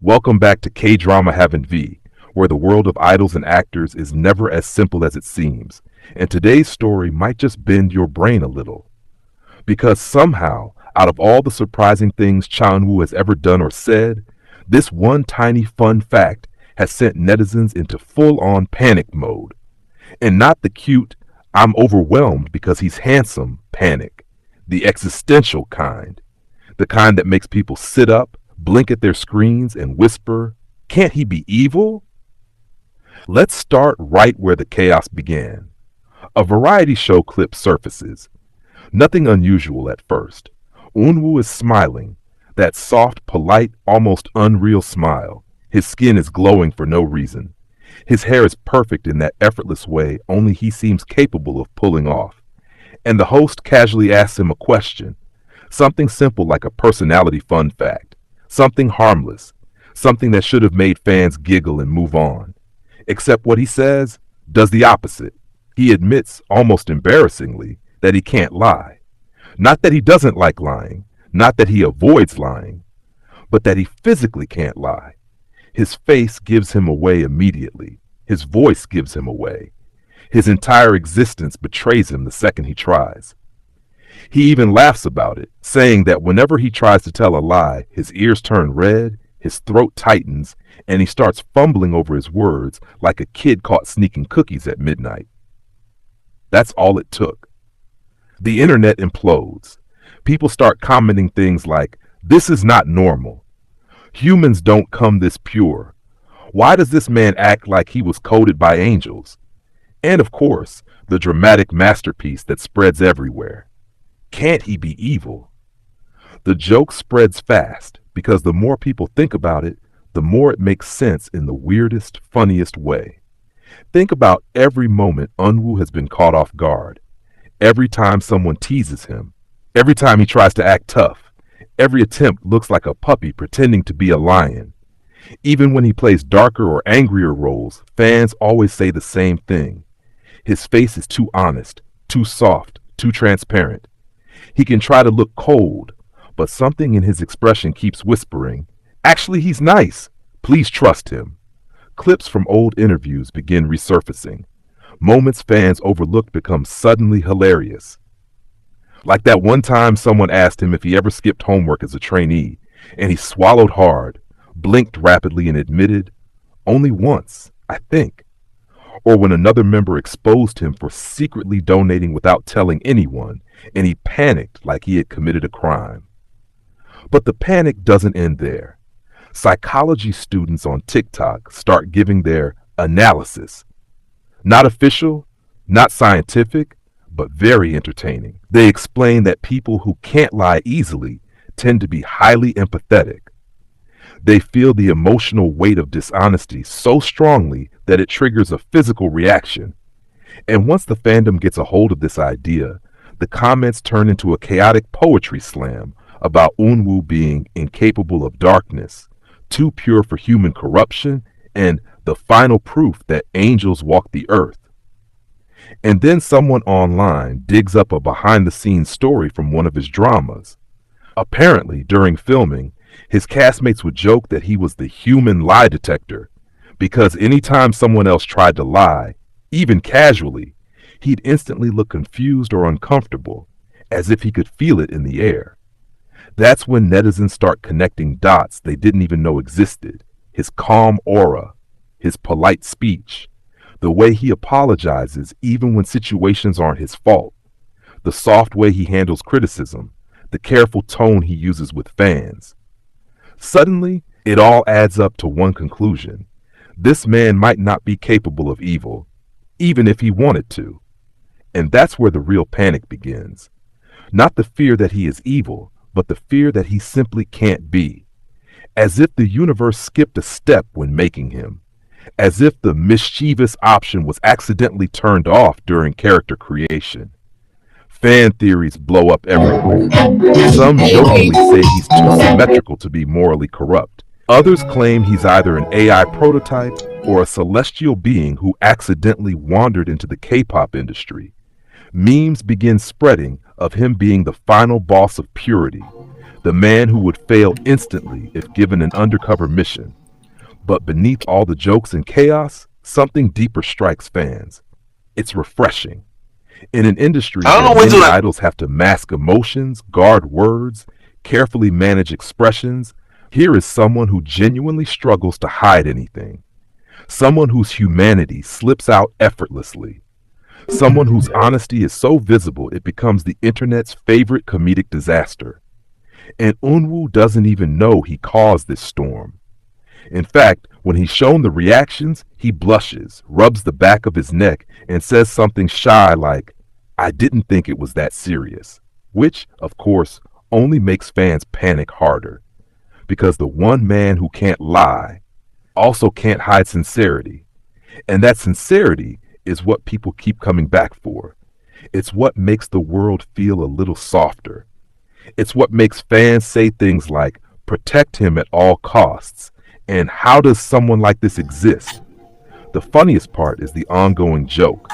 Welcome back to K-DramaHaventv, where the world of idols and actors is never as simple as it seems, and today's story might just bend your brain a little. Because somehow, out of all the surprising things Eunwoo has ever done or said, this one tiny fun fact has sent netizens into full-on panic mode. And not the cute, I'm overwhelmed because he's handsome panic, the existential kind. The kind that makes people sit up, blink at their screens, and whisper, "Can't he be evil?" Let's start right where the chaos began. A variety show clip surfaces. Nothing unusual at first. Eunwoo is smiling, that soft, polite, almost unreal smile. His skin is glowing for no reason. His hair is perfect in that effortless way only he seems capable of pulling off. And the host casually asks him a question. Something simple like a personality fun fact. Something harmless. Something that should have made fans giggle and move on. Except what he says does the opposite. He admits, almost embarrassingly, that he can't lie. Not that he doesn't like lying, not that he avoids lying, but that he physically can't lie. His face gives him away immediately. His voice gives him away. His entire existence betrays him the second he tries. He even laughs about it, saying that whenever he tries to tell a lie, his ears turn red, his throat tightens, and he starts fumbling over his words like a kid caught sneaking cookies at midnight. That's all it took. The internet implodes. People start commenting things like, "This is not normal. Humans don't come this pure. Why does this man act like he was coded by angels?" And of course, the dramatic masterpiece that spreads everywhere. Can't he be evil? The joke spreads fast because the more people think about it, the more it makes sense in the weirdest, funniest way. Think about every moment Eunwoo has been caught off guard. Every time someone teases him. Every time he tries to act tough. Every attempt looks like a puppy pretending to be a lion. Even when he plays darker or angrier roles, fans always say the same thing. His face is too honest, too soft, too transparent. He can try to look cold, but something in his expression keeps whispering, "Actually, he's nice. Please trust him." Clips from old interviews begin resurfacing. Moments fans overlooked become suddenly hilarious. Like that one time someone asked him if he ever skipped homework as a trainee, and he swallowed hard, blinked rapidly, and admitted, "Only once, I think." Or when another member exposed him for secretly donating without telling anyone, and he panicked like he had committed a crime. But the panic doesn't end there. Psychology students on TikTok start giving their analysis. Not official, not scientific, but very entertaining. They explain that people who can't lie easily tend to be highly empathetic. They feel the emotional weight of dishonesty so strongly that it triggers a physical reaction. And once the fandom gets a hold of this idea, the comments turn into a chaotic poetry slam about Eunwoo being incapable of darkness, too pure for human corruption, and the final proof that angels walk the earth. And then someone online digs up a behind-the-scenes story from one of his dramas. Apparently, during filming, his castmates would joke that he was the human lie detector, because anytime someone else tried to lie, even casually, he'd instantly look confused or uncomfortable, as if he could feel it in the air. That's when netizens start connecting dots they didn't even know existed. His calm aura, his polite speech, the way he apologizes even when situations aren't his fault, the soft way he handles criticism, the careful tone he uses with fans. Suddenly, it all adds up to one conclusion. This man might not be capable of evil, even if he wanted to. And that's where the real panic begins. Not the fear that he is evil, but the fear that he simply can't be. As if the universe skipped a step when making him. As if the mischievous option was accidentally turned off during character creation. Fan theories blow up everywhere. Some jokingly say he's too symmetrical to be morally corrupt. Others claim he's either an AI prototype or a celestial being who accidentally wandered into the K-pop industry. Memes begin spreading of him being the final boss of purity, The man who would fail instantly if given an undercover mission. But beneath all the jokes and chaos, something deeper strikes fans. It's refreshing. In an industry I don't know where when many to idols have to mask emotions, guard words, carefully manage expressions, here is someone who genuinely struggles to hide anything. Someone whose humanity slips out effortlessly. Someone whose honesty is so visible it becomes the internet's favorite comedic disaster. And Eunwoo doesn't even know he caused this storm. In fact, when he's shown the reactions, he blushes, rubs the back of his neck, and says something shy like, "I didn't think it was that serious," which, of course, only makes fans panic harder. Because the one man who can't lie also can't hide sincerity. And that sincerity is what people keep coming back for. It's what makes the world feel a little softer. It's what makes fans say things like, "Protect him at all costs," and "How does someone like this exist?" The funniest part is the ongoing joke.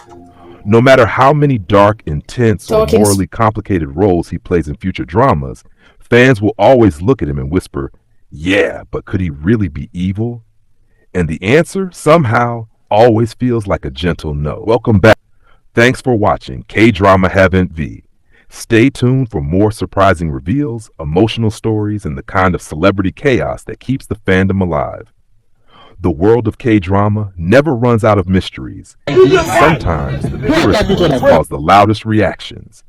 No matter how many dark, intense, or morally complicated roles he plays in future dramas, fans will always look at him and whisper, "Yeah, but could he really be evil?" And the answer, somehow, always feels like a gentle no. Welcome back. Thanks for watching K-DramaHaventv. Stay tuned for more surprising reveals, emotional stories, and the kind of celebrity chaos that keeps the fandom alive. The world of K-drama never runs out of mysteries. Sometimes the purest ones cause the loudest reactions.